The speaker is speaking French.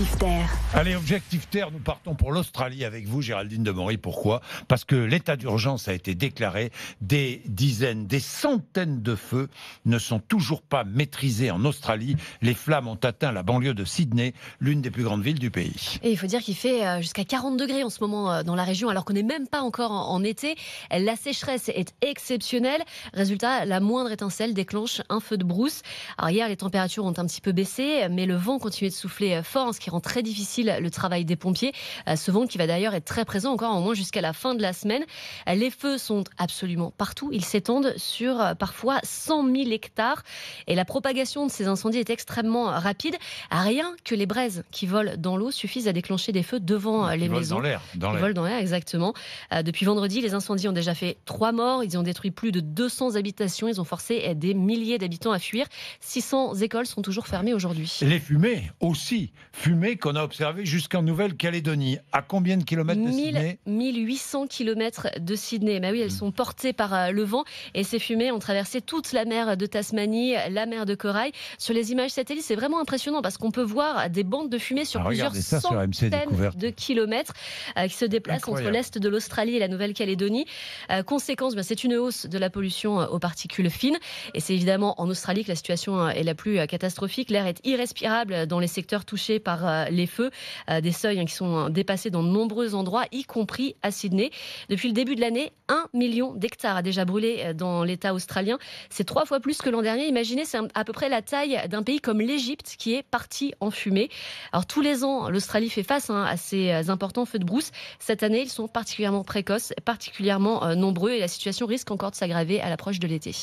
Objectif Terre. Allez, Objectif Terre, nous partons pour l'Australie avec vous, Géraldine Demory. Pourquoi ? Parce que l'état d'urgence a été déclaré. Des dizaines, des centaines de feux ne sont toujours pas maîtrisés en Australie. Les flammes ont atteint la banlieue de Sydney, l'une des plus grandes villes du pays. Et il faut dire qu'il fait jusqu'à 40 degrés en ce moment dans la région, alors qu'on n'est même pas encore en été. La sécheresse est exceptionnelle. Résultat, la moindre étincelle déclenche un feu de brousse. Alors hier, les températures ont un petit peu baissé, mais le vent continue de souffler fort, ce qui rend très difficile le travail des pompiers. Ce vent qui va d'ailleurs être très présent encore au moins jusqu'à la fin de la semaine. Les feux sont absolument partout. Ils s'étendent sur parfois 100 000 hectares. Et la propagation de ces incendies est extrêmement rapide. Rien que les braises qui volent dans l'eau suffisent à déclencher des feux devant les maisons. Dans l'air. Volent dans l'air, exactement. Depuis vendredi, les incendies ont déjà fait 3 morts. Ils ont détruit plus de 200 habitations. Ils ont forcé des milliers d'habitants à fuir. 600 écoles sont toujours fermées aujourd'hui. Les fumées aussi. Fumées qu'on a observées jusqu'en Nouvelle-Calédonie. À combien de kilomètres de Sydney ? 1800 km de Sydney. Bah oui, elles sont portées par le vent. Et ces fumées ont traversé toute la mer de Tasmanie, la mer de Corail. Sur les images satellites, c'est vraiment impressionnant parce qu'on peut voir des bandes de fumée sur plusieurs centaines de kilomètres qui se déplacent entre l'est de l'Australie et la Nouvelle-Calédonie. Conséquence, c'est une hausse de la pollution aux particules fines. Et c'est évidemment en Australie que la situation est la plus catastrophique. L'air est irrespirable dans les secteurs touchés par les feux. Des seuils qui sont dépassés dans de nombreux endroits, y compris à Sydney. Depuis le début de l'année, 1 million d'hectares a déjà brûlé dans l'État australien. C'est 3 fois plus que l'an dernier. Imaginez, c'est à peu près la taille d'un pays comme l'Égypte qui est parti en fumée. Alors tous les ans, l'Australie fait face à ces importants feux de brousse. Cette année, ils sont particulièrement précoces, particulièrement nombreux et la situation risque encore de s'aggraver à l'approche de l'été.